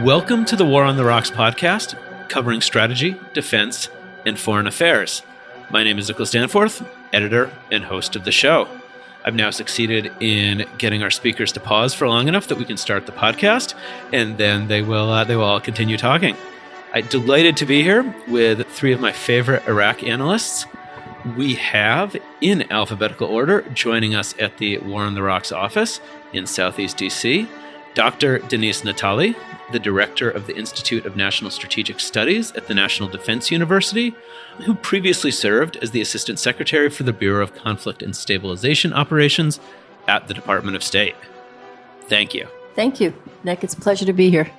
Welcome to the War on the Rocks podcast, covering strategy, defense, and foreign affairs. My name is Nicholas Danforth, editor and host of the show. I've now succeeded in getting our speakers to pause for long enough that we can start the podcast, and then they will all continue talking. I'm delighted to be here with three of my favorite Iraq analysts. We have, in alphabetical order, joining us at the War on the Rocks office in Southeast DC, Dr. Denise Natali, the director of the Institute of National Strategic Studies at the National Defense University, who previously served as the Assistant Secretary for the Bureau of Conflict and Stabilization Operations at the Department of State. Thank you. Thank you, Nick. It's a pleasure to be here.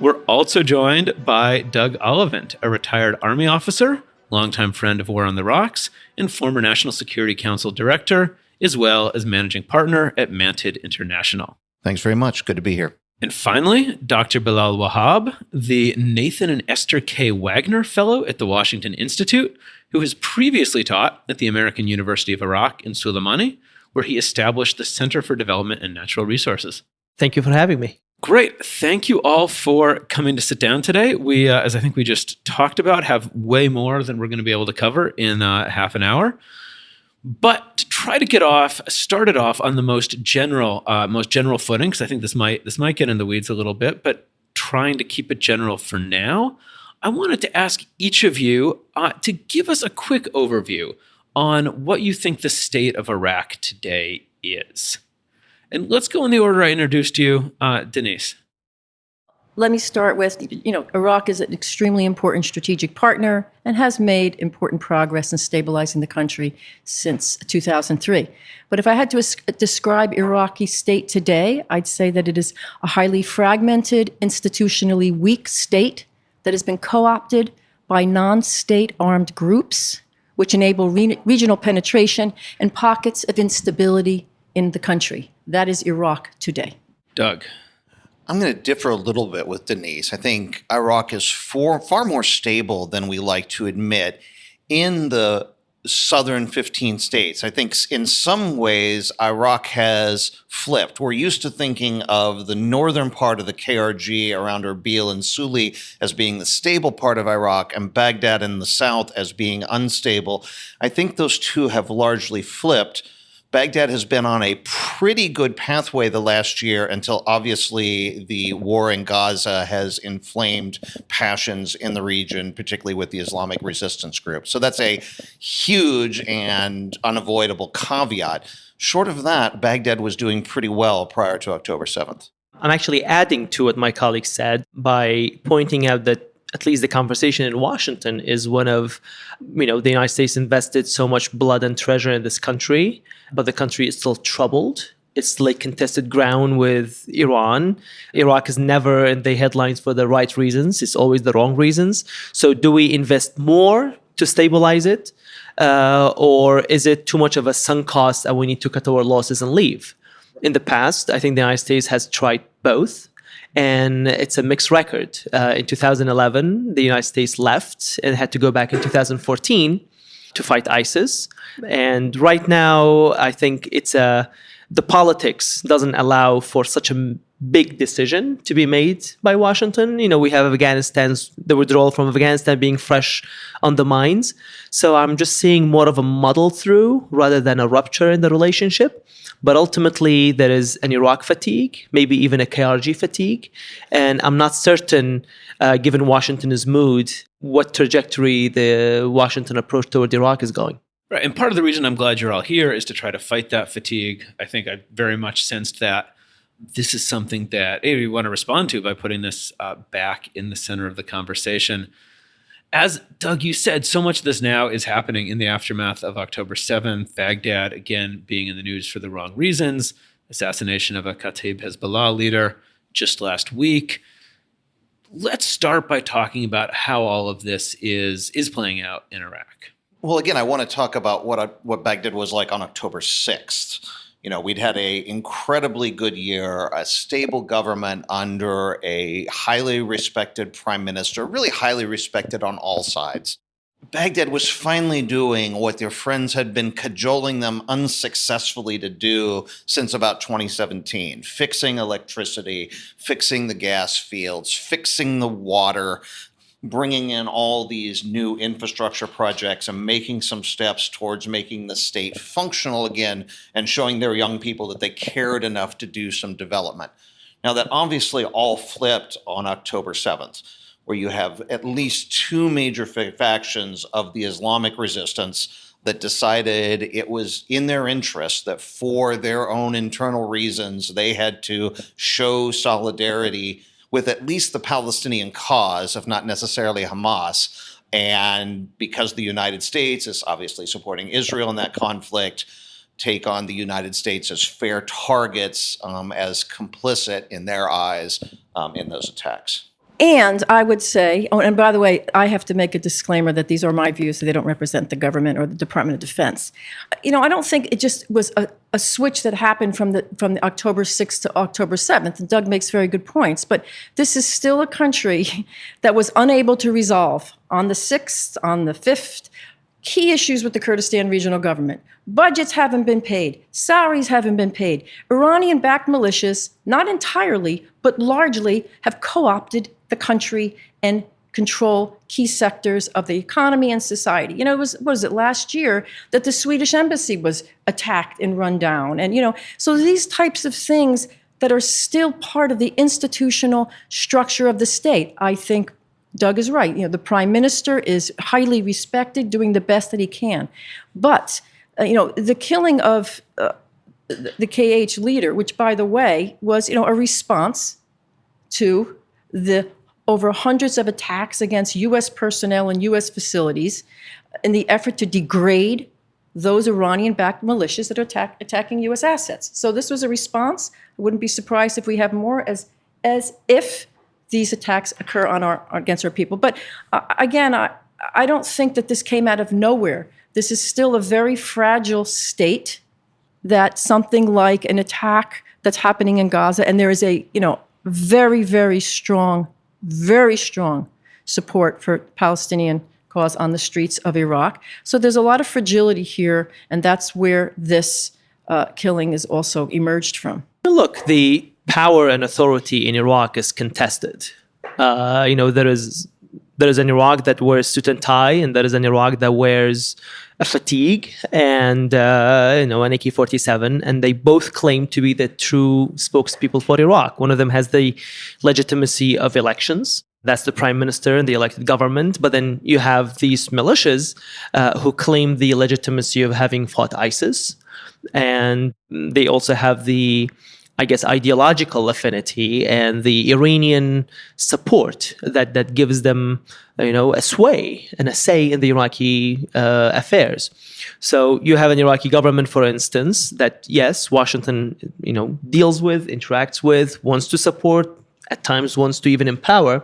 We're also joined by Doug Ollivant, a retired Army officer, longtime friend of War on the Rocks, and former National Security Council director, as well as managing partner at Mantid International. Thanks very much. Good to be here. And finally, Dr. Bilal Wahab, the Nathan and Esther K. Wagner Fellow at the Washington Institute, who has previously taught at the American University of Iraq in Suleimani, where he established the Center for Development and Natural Resources. Thank you for having me. Great. Thank you all for coming to sit down today. We, as I think we just talked about, have way more than we're going to be able to cover in half an hour. But to try to get started off on the most general footing, because I think this might get in the weeds a little bit, but trying to keep it general for now, I wanted to ask each of you to give us a quick overview on what you think the state of Iraq today is. And let's go in the order I introduced you, Denise. Let me start with, Iraq is an extremely important strategic partner and has made important progress in stabilizing the country since 2003. But if I had to describe Iraqi state today, I'd say that it is a highly fragmented, institutionally weak state that has been co-opted by non-state armed groups, which enable regional penetration and pockets of instability in the country. That is Iraq today. Doug. I'm going to differ a little bit with Denise. I think Iraq is far more stable than we like to admit in the southern 15 states. I think in some ways Iraq has flipped. We're used to thinking of the northern part of the KRG around Erbil and Suli as being the stable part of Iraq and Baghdad in the south as being unstable. I think those two have largely flipped. Baghdad has been on a pretty good pathway the last year until obviously the war in Gaza has inflamed passions in the region, particularly with the Islamic resistance group. So that's a huge and unavoidable caveat. Short of that, Baghdad was doing pretty well prior to October 7th. I'm actually adding to what my colleague said by pointing out that at least the conversation in Washington is one of, the United States invested so much blood and treasure in this country, but the country is still troubled. It's like contested ground with Iran. Iraq is never in the headlines for the right reasons. It's always the wrong reasons. So do we invest more to stabilize it? Or is it too much of a sunk cost and we need to cut our losses and leave? In the past, I think the United States has tried both. And it's a mixed record. In 2011, the United States left and had to go back in 2014 to fight ISIS. And right now, I think the politics doesn't allow for such a big decision to be made by Washington. We have the withdrawal from Afghanistan being fresh on the minds. So I'm just seeing more of a muddle through rather than a rupture in the relationship. But ultimately, there is an Iraq fatigue, maybe even a KRG fatigue. And I'm not certain, given Washington's mood, what trajectory the Washington approach toward Iraq is going. Right. And part of the reason I'm glad you're all here is to try to fight that fatigue. I think I very much sensed that this is something that we want to respond to by putting this back in the center of the conversation. As Doug, you said, so much of this now is happening in the aftermath of October 7th, Baghdad, again, being in the news for the wrong reasons, assassination of a Kataib Hezbollah leader just last week. Let's start by talking about how all of this is playing out in Iraq. Well, again, I want to talk about what Baghdad was like on October 6th. We'd had an incredibly good year, a stable government under a highly respected prime minister, really highly respected on all sides. Baghdad was finally doing what their friends had been cajoling them unsuccessfully to do since about 2017, fixing electricity, fixing the gas fields, fixing the water, bringing in all these new infrastructure projects and making some steps towards making the state functional again and showing their young people that they cared enough to do some development. Now, that obviously all flipped on October 7th, where you have at least two major factions of the Islamic resistance that decided it was in their interest that for their own internal reasons, they had to show solidarity with at least the Palestinian cause, if not necessarily Hamas. And because the United States is obviously supporting Israel in that conflict, take on the United States as fair targets, as complicit in their eyes in those attacks. And I would say, oh, and by the way, I have to make a disclaimer that these are my views, so they don't represent the government or the Department of Defense. I don't think it just was a switch that happened from the October 6th to October 7th. And Doug makes very good points. But this is still a country that was unable to resolve on the 6th, on the 5th, key issues with the Kurdistan regional government. Budgets haven't been paid. Salaries haven't been paid. Iranian-backed militias, not entirely, but largely, have co-opted the country and control key sectors of the economy and society. It was it last year that the Swedish embassy was attacked and run down? And, so these types of things that are still part of the institutional structure of the state, I think Doug is right. The prime minister is highly respected, doing the best that he can. But, the killing of the KH leader, which, by the way, was, a response to the over hundreds of attacks against U.S. personnel and U.S. facilities in the effort to degrade those Iranian-backed militias that are attacking U.S. assets. So this was a response. I wouldn't be surprised if we have more as if these attacks occur against our people. But again, I don't think that this came out of nowhere. This is still a very fragile state, that something like an attack that's happening in Gaza, and there is a very, very strong support for Palestinian cause on the streets of Iraq. So there's a lot of fragility here, and that's where this killing is also emerged from. Look, the power and authority in Iraq is contested. There is an Iraq that wears suit and tie, and there is an Iraq that wears a fatigue and an AK-47, and they both claim to be the true spokespeople for Iraq. One of them has the legitimacy of elections. That's the prime minister and the elected government. But then you have these militias who claim the legitimacy of having fought ISIS. And they also have the, ideological affinity and the Iranian support that gives them, a sway and a say in the Iraqi affairs. So you have an Iraqi government, for instance, that, yes, Washington, deals with, interacts with, wants to support, at times wants to even empower.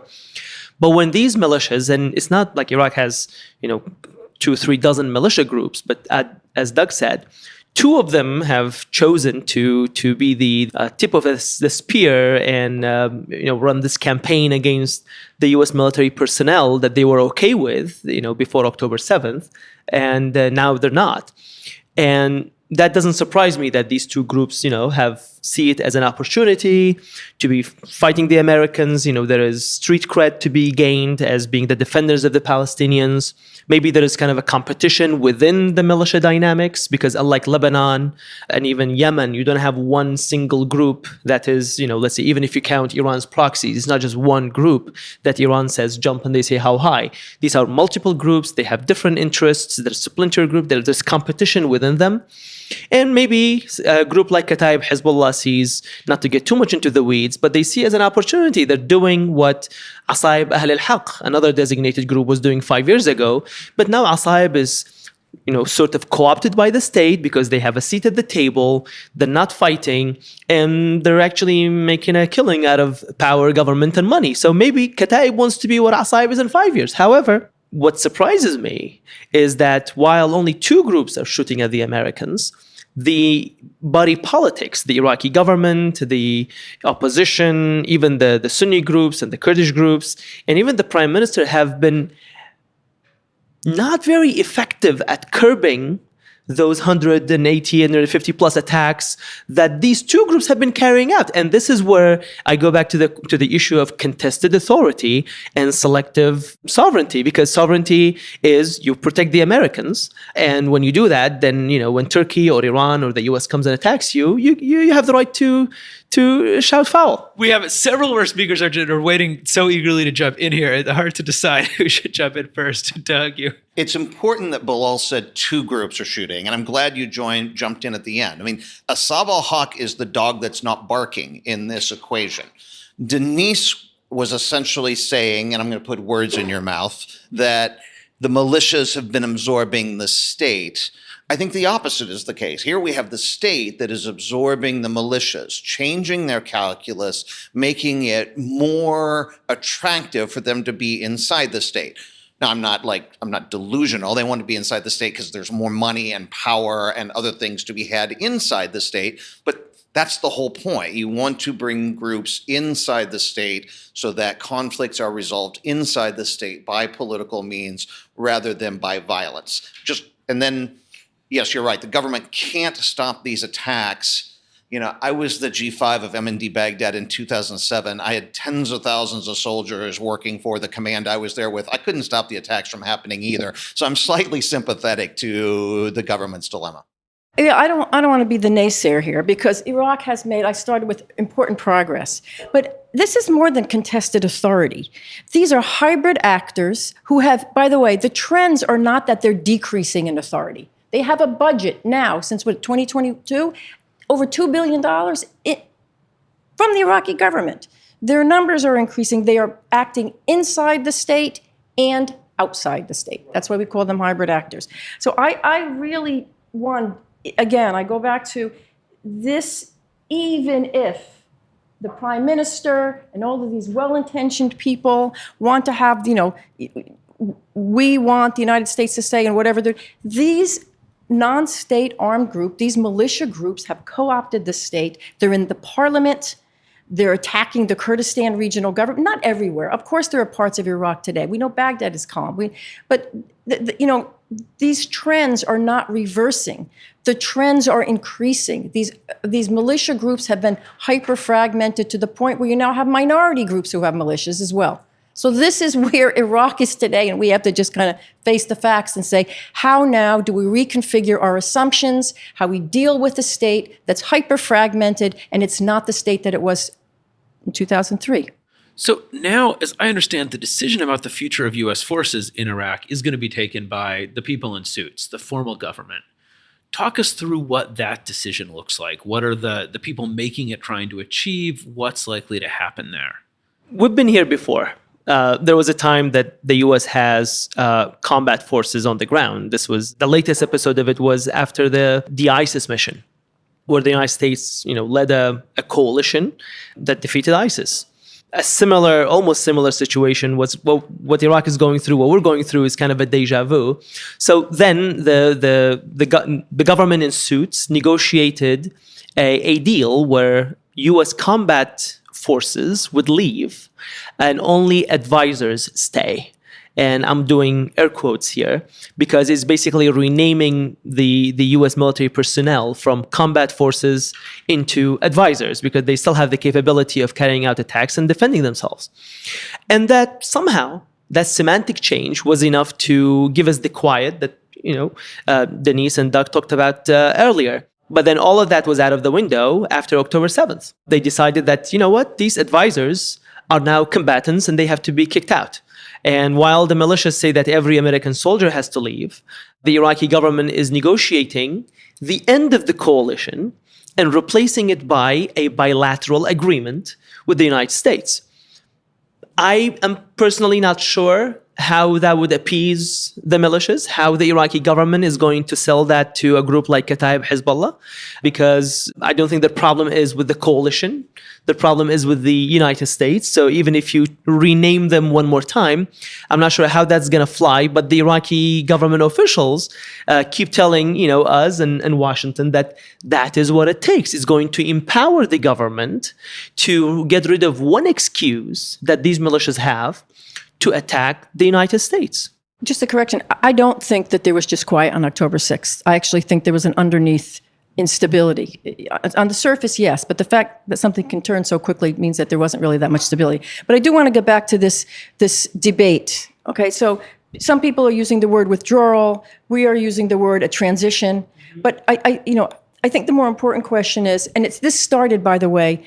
But when these militias, and it's not like Iraq has, 2-3 dozen militia groups, but as Doug said, two of them have chosen to be the tip of the spear and run this campaign against the U.S. military personnel that they were okay with, before October 7th, and now they're not. And that doesn't surprise me that these two groups, see it as an opportunity to be fighting the Americans. There is street cred to be gained as being the defenders of the Palestinians. Maybe there is kind of a competition within the militia dynamics because unlike Lebanon and even Yemen, you don't have one single group that is, let's say, even if you count Iran's proxies, it's not just one group that Iran says jump and they say how high. These are multiple groups. They have different interests. There's a splinter group. There's competition within them. And maybe a group like Kataib Hezbollah sees, not to get too much into the weeds, but they see as an opportunity. They're doing what Asaib Ahl al-Haq, another designated group, was doing 5 years ago. But now Asaib is, sort of co-opted by the state because they have a seat at the table. They're not fighting, and they're actually making a killing out of power, government, and money. So maybe Kataib wants to be what Asaib is in 5 years. However, what surprises me is that while only two groups are shooting at the Americans, the body politics, the Iraqi government, the opposition, even the Sunni groups and the Kurdish groups, and even the prime minister have been not very effective at curbing those 180, 150 plus attacks that these two groups have been carrying out. And this is where I go back to the issue of contested authority and selective sovereignty, because sovereignty is you protect the Americans. And when you do that, then, when Turkey or Iran or the US comes and attacks you, you have the right to shout foul. We have several of our speakers are waiting so eagerly to jump in here. It's hard to decide who should jump in first. Doug, you. It's important that Bilal said two groups are shooting, and I'm glad you jumped in at the end. I mean, Asab al-Haq is the dog that's not barking in this equation. Denise was essentially saying, and I'm going to put words in your mouth, that the militias have been absorbing the state. I think the opposite is the case. Here we have the state that is absorbing the militias, changing their calculus, making it more attractive for them to be inside the state. Now, I'm not delusional. They want to be inside the state because there's more money and power and other things to be had inside the state. But that's the whole point. You want to bring groups inside the state so that conflicts are resolved inside the state by political means rather than by violence. And then, yes, you're right. The government can't stop these attacks. I was the G5 of M&D Baghdad in 2007. I had tens of thousands of soldiers working for the command I was there with. I couldn't stop the attacks from happening either. So I'm slightly sympathetic to the government's dilemma. Yeah, I don't want to be the naysayer here, because Iraq has made, I started with important progress. But this is more than contested authority. These are hybrid actors who have, by the way, the trends are not that they're decreasing in authority. They have a budget now, since 2022, over $2 billion from the Iraqi government. Their numbers are increasing. They are acting inside the state and outside the state. That's why we call them hybrid actors. So I really want, again, I go back to this, even if the prime minister and all of these well-intentioned people want to have, we want the United States to stay and whatever, these non-state armed group, these militia groups have co-opted the state. They're in the parliament. They're attacking the Kurdistan regional government. Not everywhere. Of course, there are parts of Iraq today. We know Baghdad is calm. But these trends are not reversing. The trends are increasing. These militia groups have been hyper-fragmented to the point where you now have minority groups who have militias as well. So this is where Iraq is today, and we have to just kind of face the facts and say, how now do we reconfigure our assumptions, how we deal with a state that's hyper-fragmented, and it's not the state that it was in 2003. So now, as I understand, the decision about the future of U.S. forces in Iraq is going to be taken by the people in suits, the formal government. Talk us through what that decision looks like. What are the people making it trying to achieve? What's likely to happen there? We've been here before. There was a time that the U.S. has combat forces on the ground. This was the latest episode of it was after the ISIS mission, where the United States, led a coalition that defeated ISIS. A almost similar situation was what Iraq is going through. What we're going through is kind of a deja vu. So then the government in suits negotiated a deal where U.S. combat forces would leave and only advisors stay. And I'm doing air quotes here because it's basically renaming the U.S. military personnel from combat forces into advisors, because they still have the capability of carrying out attacks and defending themselves. And that somehow, that semantic change was enough to give us the quiet that, Denise and Doug talked about earlier. But then all of that was out of the window after October 7th. They decided that, these advisors are now combatants and they have to be kicked out. And while the militias say that every American soldier has to leave, the Iraqi government is negotiating the end of the coalition and replacing it by a bilateral agreement with the United States. I am personally not sure how that would appease the militias, how the Iraqi government is going to sell that to a group like Kataib Hezbollah, because I don't think the problem is with the coalition. The problem is with the United States. So even if you rename them one more time, I'm not sure how that's going to fly. But the Iraqi government officials keep telling us and Washington that is what it takes. It's going to empower the government to get rid of one excuse that these militias have to attack the United States. Just a correction. I don't think that there was just quiet on October 6th. I actually think there was an underneath instability. On the surface, yes, but the fact that something can turn so quickly means that there wasn't really that much stability. But I do want to get back to this debate. Okay, so some people are using the word withdrawal. We are using the word a transition. But I think the more important question is, and this started, by the way,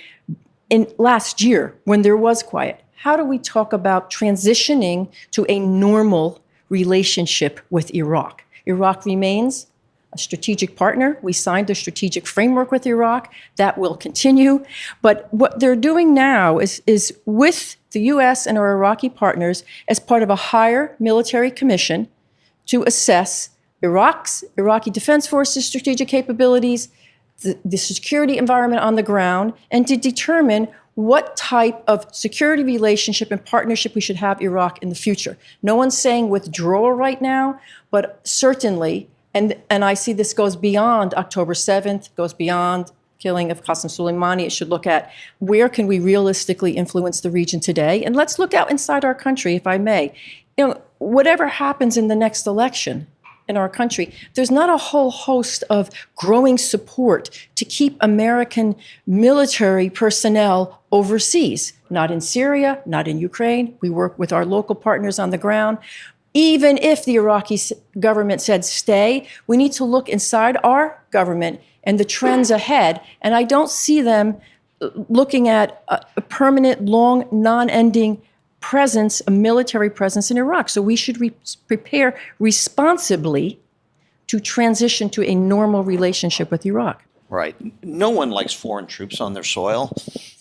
in last year when there was quiet. How do we talk about transitioning to a normal relationship with Iraq? Iraq remains a strategic partner. We signed a strategic framework with Iraq. That will continue. But what they're doing now is with the U.S. and our Iraqi partners as part of a higher military commission to assess Iraqi Defense Forces strategic capabilities, the security environment on the ground, and to determine what type of security relationship and partnership we should have Iraq in the future. No one's saying withdrawal right now, but certainly, and I see this goes beyond October 7th, goes beyond killing of Qasem Soleimani. It should look at where can we realistically influence the region today? And let's look out inside our country, if I may. Whatever happens in the next election in our country, there's not a whole host of growing support to keep American military personnel overseas, not in Syria, not in Ukraine. We work with our local partners on the ground. Even if the Iraqi government said stay, we need to look inside our government and the trends ahead. And I don't see them looking at a permanent, long, non-ending presence, a military presence in Iraq. So we should prepare responsibly to transition to a normal relationship with Iraq. Right. No one likes foreign troops on their soil.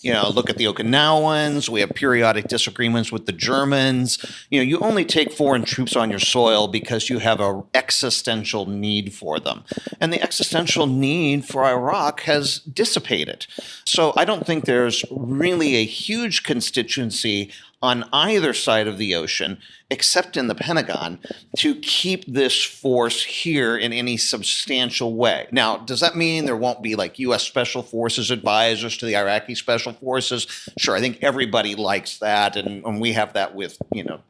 Look at the Okinawans. We have periodic disagreements with the Germans. You only take foreign troops on your soil because you have an existential need for them. And the existential need for Iraq has dissipated. So I don't think there's really a huge constituency on either side of the ocean, except in the Pentagon, to keep this force here in any substantial way. Now, does that mean there won't be like U.S. Special Forces advisors to the Iraqi Special Forces? Sure, I think everybody likes that, and we have that with,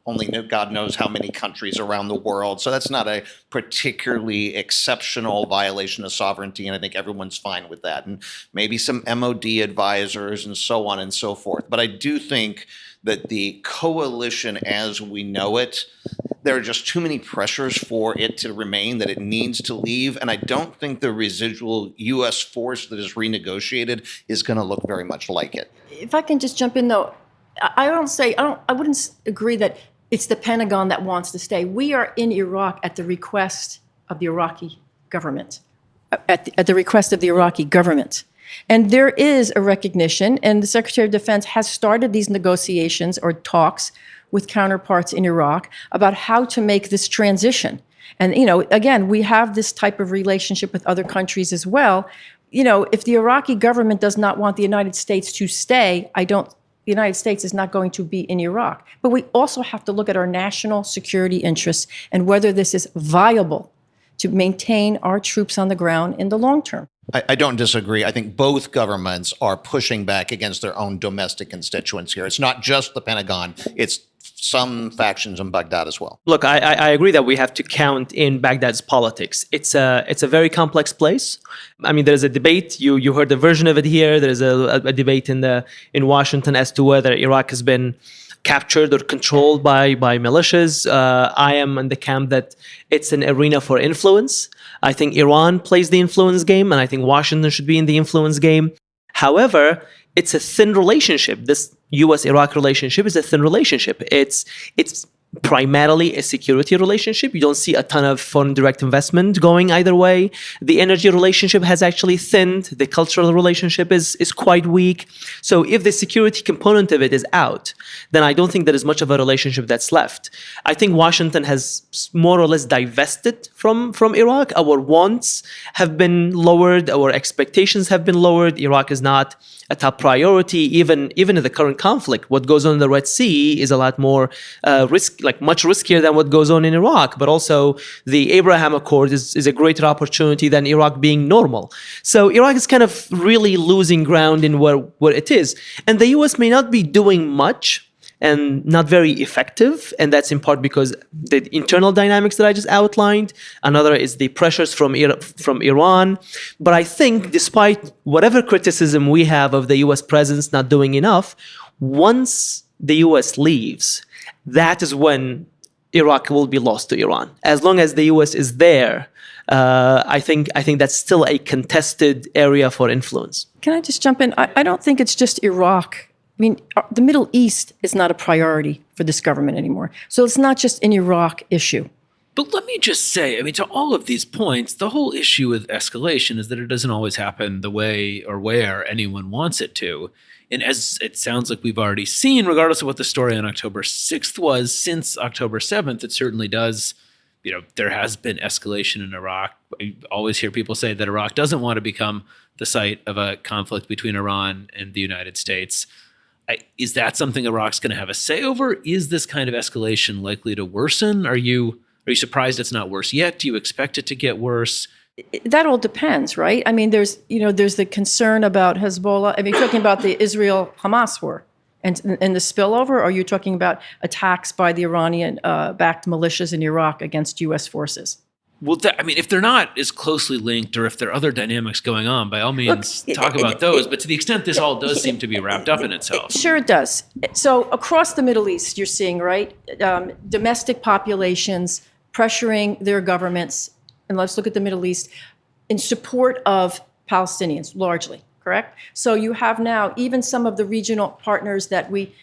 only God knows how many countries around the world. So that's not a particularly exceptional violation of sovereignty, and I think everyone's fine with that. And maybe some MOD advisors and so on and so forth. But I do think that the coalition as we know it, there are just too many pressures for it to remain, that it needs to leave. And I don't think the residual U.S. force that is renegotiated is going to look very much like it. If I can just jump in, though, I wouldn't agree that it's the Pentagon that wants to stay. We are in Iraq at the request of the Iraqi government, at the request of the Iraqi government. And there is a recognition, and the Secretary of Defense has started these negotiations or talks with counterparts in Iraq about how to make this transition. And, again, we have this type of relationship with other countries as well. If the Iraqi government does not want the United States to stay, the United States is not going to be in Iraq. But we also have to look at our national security interests and whether this is viable to maintain our troops on the ground in the long term. I don't disagree. I think both governments are pushing back against their own domestic constituents here. It's not just the Pentagon. It's some factions in Baghdad as well. Look, I agree that we have to count in Baghdad's politics. It's a very complex place. I mean, there's a debate. You heard the version of it here. There's a debate in Washington as to whether Iraq has been captured or controlled by militias. I am in the camp that it's an arena for influence. I think Iran plays the influence game, and I think Washington should be in the influence game. However, it's a thin relationship. This U.S.-Iraq relationship is a thin relationship. It's primarily a security relationship. You don't see a ton of foreign direct investment going either way. The energy relationship has actually thinned. The cultural relationship is quite weak. So if the security component of it is out, then I don't think there is much of a relationship that's left. I think Washington has more or less divested from Iraq. Our wants have been lowered. Our expectations have been lowered. Iraq is not a top priority. Even in the current conflict, what goes on in the Red Sea is a lot more much riskier than what goes on in Iraq. But also the Abraham Accord is a greater opportunity than Iraq being normal. So Iraq is kind of really losing ground in where it is. And the U.S. may not be doing much and not very effective. And that's in part because the internal dynamics that I just outlined. Another is the pressures from Iran. But I think despite whatever criticism we have of the US presence not doing enough, once the US leaves, that is when Iraq will be lost to Iran. As long as the US is there, I think that's still a contested area for influence. Can I just jump in? I don't think it's just Iraq. I mean, the Middle East is not a priority for this government anymore. So it's not just an Iraq issue. But let me just say, I mean, to all of these points, the whole issue with escalation is that it doesn't always happen the way or where anyone wants it to. And as it sounds like we've already seen, regardless of what the story on October 6th was, since October 7th, it certainly does, there has been escalation in Iraq. I always hear people say that Iraq doesn't want to become the site of a conflict between Iran and the United States. Is that something Iraq's going to have a say over? Is this kind of escalation likely to worsen? Are you surprised it's not worse yet? Do you expect it to get worse? That all depends, right? I mean, there's the concern about Hezbollah. I mean, you're talking about the Israel-Hamas war and the spillover, or are you talking about attacks by the Iranian-backed militias in Iraq against U.S. forces? Well, if they're not as closely linked, or if there are other dynamics going on, by all means, talk about those. But to the extent this all does seem to be wrapped up in itself. Sure it does. So across the Middle East, you're seeing, right, domestic populations pressuring their governments, and let's look at the Middle East, in support of Palestinians, largely, correct? So you have now even some of the regional partners that we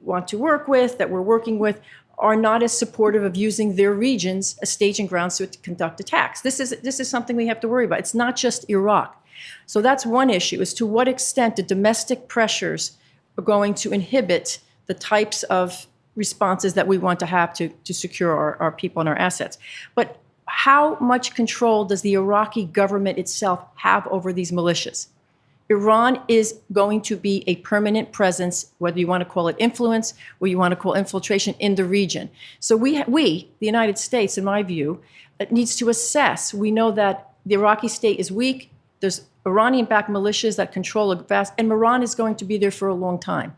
want to work with, that we're working with, are not as supportive of using their regions as staging grounds to conduct attacks. This is something we have to worry about. It's not just Iraq. So that's one issue, is to what extent the domestic pressures are going to inhibit the types of responses that we want to have to secure our people and our assets. But how much control does the Iraqi government itself have over these militias? Iran is going to be a permanent presence, whether you want to call it influence or you want to call infiltration, in the region. So we, the United States, in my view, needs to assess. We know that the Iraqi state is weak. There's Iranian-backed militias that control a vast, and Iran is going to be there for a long time.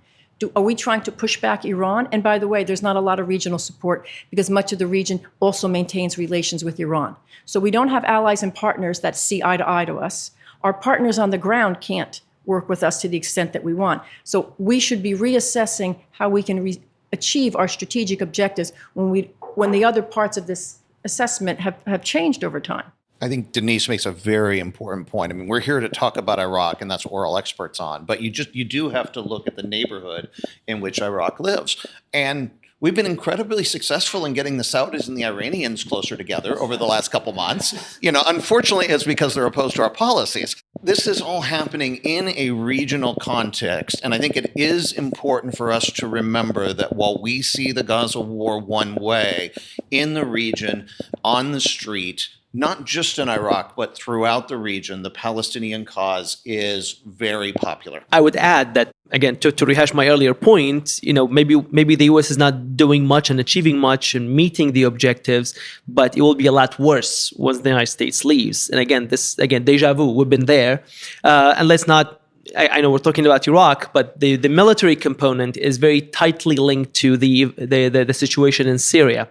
Are we trying to push back Iran? And by the way, there's not a lot of regional support because much of the region also maintains relations with Iran. So we don't have allies and partners that see eye to eye to us. Our partners on the ground can't work with us to the extent that we want. So we should be reassessing how we can achieve our strategic objectives when the other parts of this assessment have changed over time. I think Denise makes a very important point. I mean, we're here to talk about Iraq, and that's what we're all experts on. But you do have to look at the neighborhood in which Iraq lives. And we've been incredibly successful in getting the Saudis and the Iranians closer together over the last couple months. Unfortunately, it's because they're opposed to our policies. This is all happening in a regional context, and I think it is important for us to remember that while we see the Gaza war one way, in the region, on the street, not just in Iraq, but throughout the region, the Palestinian cause is very popular. I would add that, again, to rehash my earlier point, maybe the U.S. is not doing much and achieving much and meeting the objectives, but it will be a lot worse once the United States leaves. And again, deja vu, we've been there. And let's not, I know we're talking about Iraq, but the military component is very tightly linked to the situation in Syria.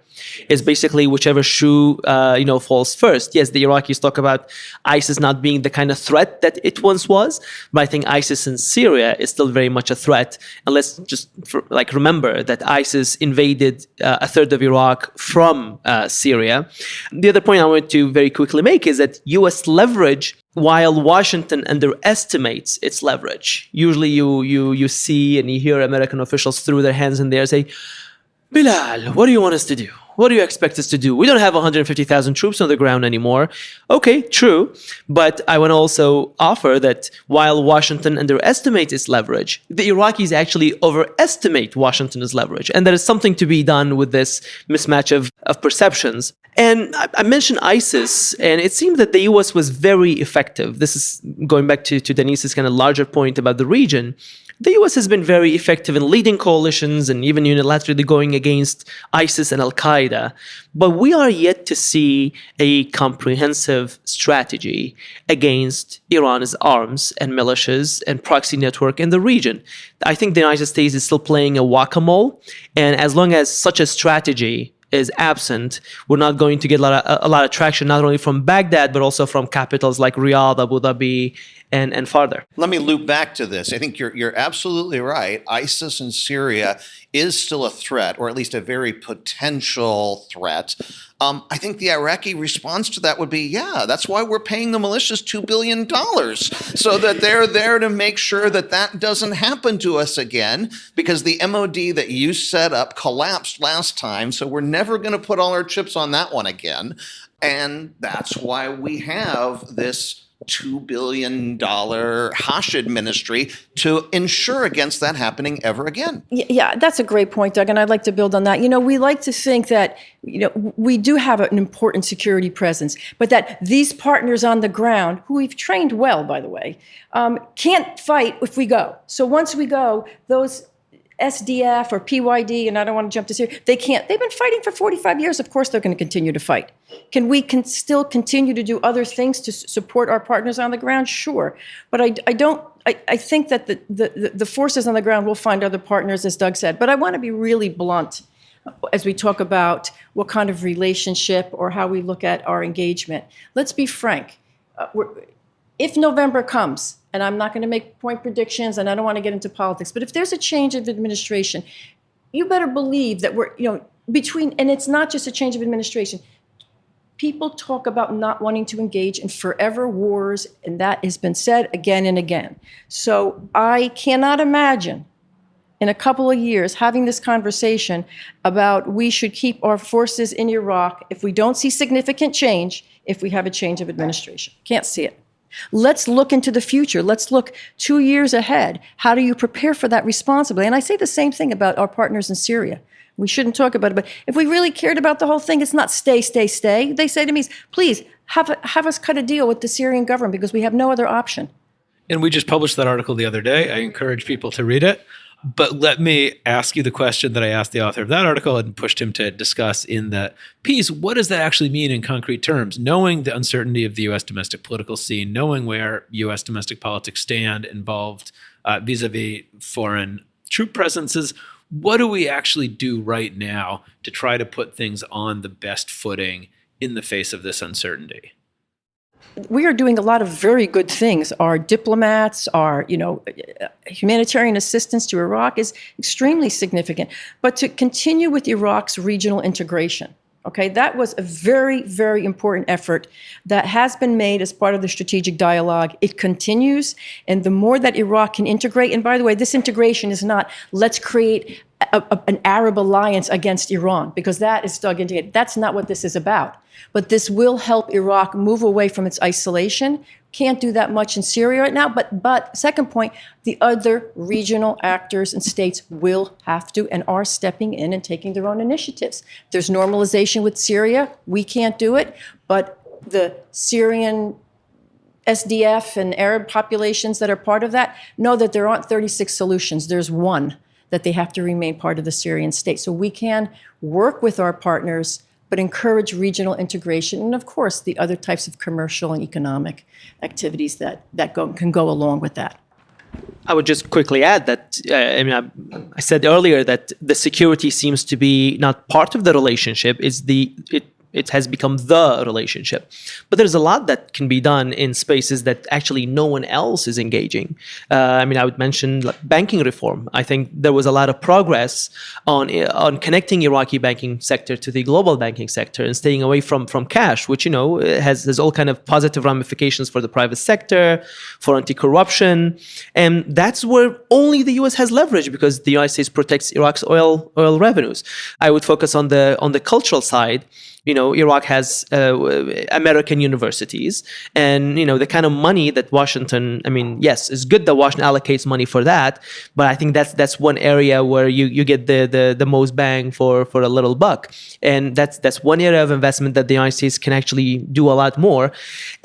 It's basically whichever shoe falls first. Yes, the Iraqis talk about ISIS not being the kind of threat that it once was, but I think ISIS in Syria is still very much a threat. And let's just remember that ISIS invaded a third of Iraq from Syria. The other point I want to very quickly make is that U.S. leverage, while Washington underestimates its leverage. Usually you see and you hear American officials throw their hands in the air and say, Bilal, what do you want us to do? What do you expect us to do? We don't have 150,000 troops on the ground anymore. Okay, true. But I want to also offer that while Washington underestimates its leverage, the Iraqis actually overestimate Washington's leverage. And there is something to be done with this mismatch of perceptions. And I mentioned ISIS, and it seems that the U.S. was very effective. This is going back to Denise's kind of larger point about the region. The U.S. has been very effective in leading coalitions and even unilaterally going against ISIS and Al-Qaeda. al-Qaeda. But we are yet to see a comprehensive strategy against Iran's arms and militias and proxy network in the region. I think the United States is still playing a whack-a-mole, and as long as such a strategy is absent, we're not going to get a lot of traction, not only from Baghdad, but also from capitals like Riyadh, Abu Dhabi, and farther. Let me loop back to this. I think you're absolutely right. ISIS in Syria is still a threat, or at least a very potential threat. I think the Iraqi response to that would be, yeah, that's why we're paying the militias $2 billion, so that they're there to make sure that that doesn't happen to us again, because the MOD that you set up collapsed last time, so we're never going to put all our chips on that one again. And that's why we have this $2 billion Hashid ministry to ensure against that happening ever again. Yeah, that's a great point, Doug, and I'd like to build on that. We like to think that, we do have an important security presence, but that these partners on the ground, who we've trained well, by the way, can't fight if we go. So once we go, those SDF or PYD, and I don't want to jump to Syria, they can't. They've been fighting for 45 years. Of course, they're going to continue to fight. Can we still continue to do other things to support our partners on the ground? Sure. But I think that the forces on the ground will find other partners, as Doug said. But I want to be really blunt as we talk about what kind of relationship or how we look at our engagement. Let's be frank. If November comes, and I'm not going to make point predictions, and I don't want to get into politics, but if there's a change of administration, you better believe that we're, and it's not just a change of administration. People talk about not wanting to engage in forever wars, and that has been said again and again. So I cannot imagine in a couple of years having this conversation about we should keep our forces in Iraq if we don't see significant change, if we have a change of administration. Can't see it. Let's look into the future. Let's look 2 years ahead. How do you prepare for that responsibly? And I say the same thing about our partners in Syria. We shouldn't talk about it, but if we really cared about the whole thing, it's not stay, stay, stay. They say to me, please have us cut a deal with the Syrian government because we have no other option. And we just published that article the other day. I encourage people to read it. But let me ask you the question that I asked the author of that article and pushed him to discuss in the piece. What does that actually mean in concrete terms? Knowing the uncertainty of the U.S. domestic political scene, knowing where U.S. domestic politics stand involved vis-a-vis foreign troop presences, what do we actually do right now to try to put things on the best footing in the face of this uncertainty? We are doing a lot of very good things. Our diplomats, our humanitarian assistance to Iraq is extremely significant. But to continue with Iraq's regional integration, okay, that was a very, very important effort that has been made as part of the strategic dialogue. It continues, and the more that Iraq can integrate, and by the way, this integration is not let's create an Arab alliance against Iran, because that is dug into it. That's not what this is about. But this will help Iraq move away from its isolation. Can't do that much in Syria right now. But second point, the other regional actors and states will have to and are stepping in and taking their own initiatives. There's normalization with Syria. We can't do it. But the Syrian SDF and Arab populations that are part of that know that there aren't 36 solutions. There's one, that they have to remain part of the Syrian state. So we can work with our partners, but encourage regional integration, and of course, the other types of commercial and economic activities that can go along with that. I would just quickly add that, I said earlier that the security seems to be not part of the relationship, it has become the relationship. But there's a lot that can be done in spaces that actually no one else is engaging. I would mention banking reform. I think there was a lot of progress on connecting Iraqi banking sector to the global banking sector and staying away from cash, which has all kind of positive ramifications for the private sector, for anti-corruption, and that's where only the U.S. has leverage because the United States protects Iraq's oil revenues. I would focus on the cultural side. Iraq has American universities, and the kind of money that Washington. Yes, it's good that Washington allocates money for that, but I think that's one area where you get the most bang for a little buck, and that's one area of investment that the United States can actually do a lot more.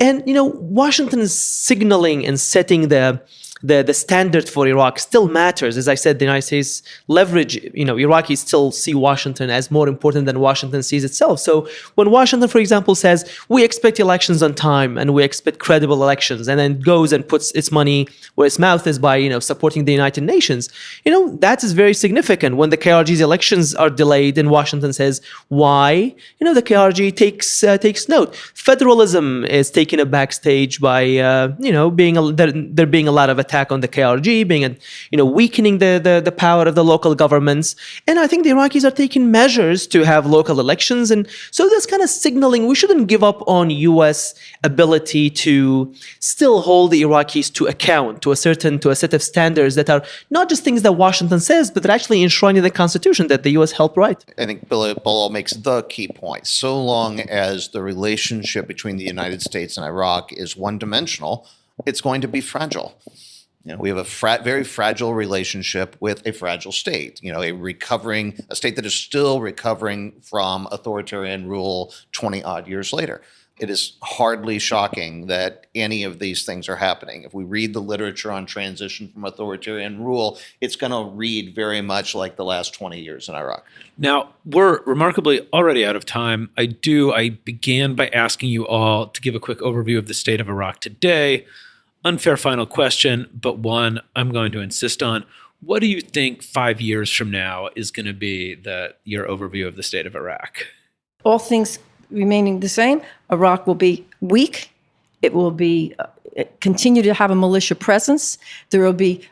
And Washington is signaling and setting the the standard for Iraq still matters. As I said, the United States leverage, Iraqis still see Washington as more important than Washington sees itself. So when Washington, for example, says, we expect elections on time and we expect credible elections, and then goes and puts its money where its mouth is by, supporting the United Nations, that is very significant. When the KRG's elections are delayed and Washington says, why? The KRG takes note. Federalism is taken a backstage by, there being a lot of attack on the KRG, weakening the power of the local governments. And I think the Iraqis are taking measures to have local elections. And so that's kind of signaling we shouldn't give up on U.S. ability to still hold the Iraqis to account, to a set of standards that are not just things that Washington says, but that actually enshrined in the Constitution that the U.S. helped write. I think Bilal makes the key point. So long as the relationship between the United States and Iraq is one-dimensional, it's going to be fragile. We have a very fragile relationship with a fragile state, a state that is still recovering from authoritarian rule 20 odd years later. It is hardly shocking that any of these things are happening. If we read the literature on transition from authoritarian rule, it's going to read very much like the last 20 years in Iraq. Now, we're remarkably already out of time. I began by asking you all to give a quick overview of the state of Iraq today. Unfair final question, but one I'm going to insist on. What do you think 5 years from now is going to be your overview of the state of Iraq? All things remaining the same, Iraq will be weak. It will be continue to have a militia presence. There will be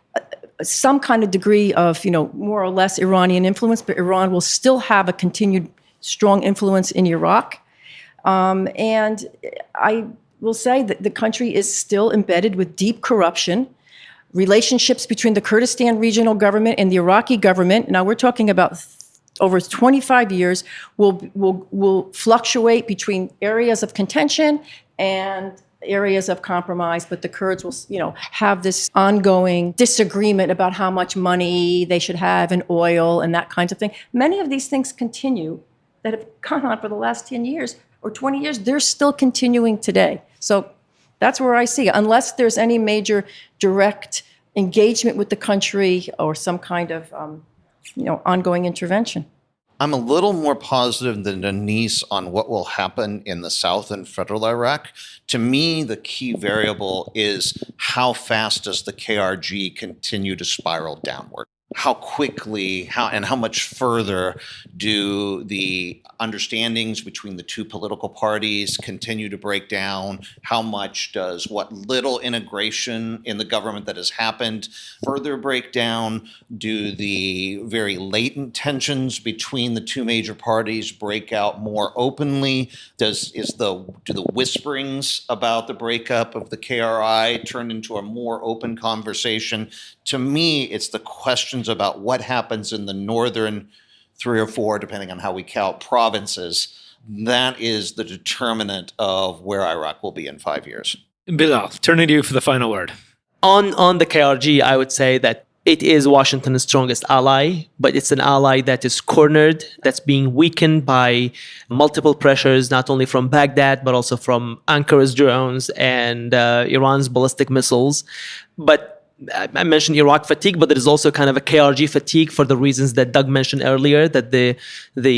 some kind of degree of, more or less Iranian influence, but Iran will still have a continued strong influence in Iraq. And I will say that the country is still embedded with deep corruption. Relationships between the Kurdistan regional government and the Iraqi government, now we're talking about over 25 years, will fluctuate between areas of contention and areas of compromise, but the Kurds will, have this ongoing disagreement about how much money they should have in oil and that kind of thing. Many of these things continue that have gone on for the last 10 years or 20 years. They're still continuing today. So that's where I see it. Unless there's any major direct engagement with the country or some kind of, ongoing intervention. I'm a little more positive than Denise on what will happen in the south and federal Iraq. To me, the key variable is how fast does the KRG continue to spiral downward? How quickly, how much further do the understandings between the two political parties continue to break down? How much does what little integration in the government that has happened further break down? Do the very latent tensions between the two major parties break out more openly? Do the whisperings about the breakup of the KRI turn into a more open conversation? To me, it's the questions about what happens in the northern 3 or 4, depending on how we count, provinces. That is the determinant of where Iraq will be in 5 years. Bilal, turning to you for the final word. On the KRG, I would say that it is Washington's strongest ally, but it's an ally that is cornered, that's being weakened by multiple pressures, not only from Baghdad, but also from Ankara's drones and Iran's ballistic missiles. But I mentioned Iraq fatigue, but there is also kind of a KRG fatigue for the reasons that Doug mentioned earlier, that the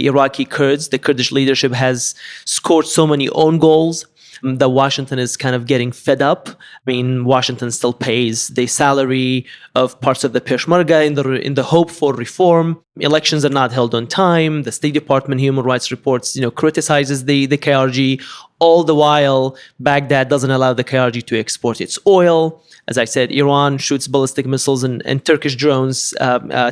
Iraqi Kurds, the Kurdish leadership has scored so many own goals that Washington is kind of getting fed up. I mean, Washington still pays the salary of parts of the Peshmerga in the hope for reform. Elections are not held on time. The State Department human rights reports, criticizes the KRG. All the while, Baghdad doesn't allow the KRG to export its oil. As I said, Iran shoots ballistic missiles and Turkish drones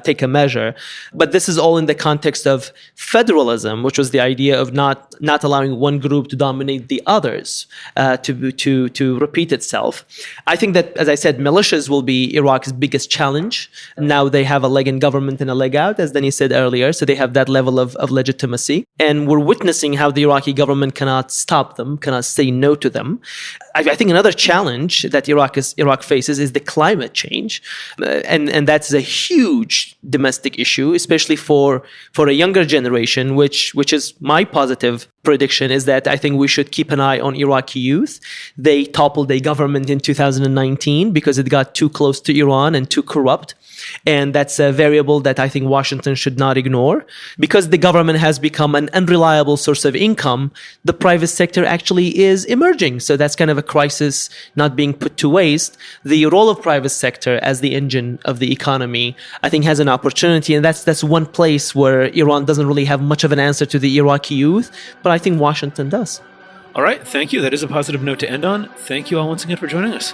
take a measure. But this is all in the context of federalism, which was the idea of not allowing one group to dominate the others, to repeat itself. I think that, as I said, militias will be Iraq's biggest challenge. Now they have a leg in government and a leg out, as Denise said earlier. So they have that level of legitimacy. And we're witnessing how the Iraqi government cannot stop them, cannot say no to them. I think another challenge that Iraq faces is the climate change. And that's a huge domestic issue, especially for a younger generation, which is my positive prediction, is that I think we should keep an eye on Iraqi youth. They toppled a government in 2019 because it got too close to Iran and too corrupt. And that's a variable that I think Washington should not ignore. Because the government has become an unreliable source of income, the private sector actually is emerging. So that's kind of a crisis not being put to waste. The role of private sector as the engine of the economy, I think, has an opportunity. And that's one place where Iran doesn't really have much of an answer to the Iraqi youth, but I think Washington does. All right. Thank you. That is a positive note to end on. Thank you all once again for joining us.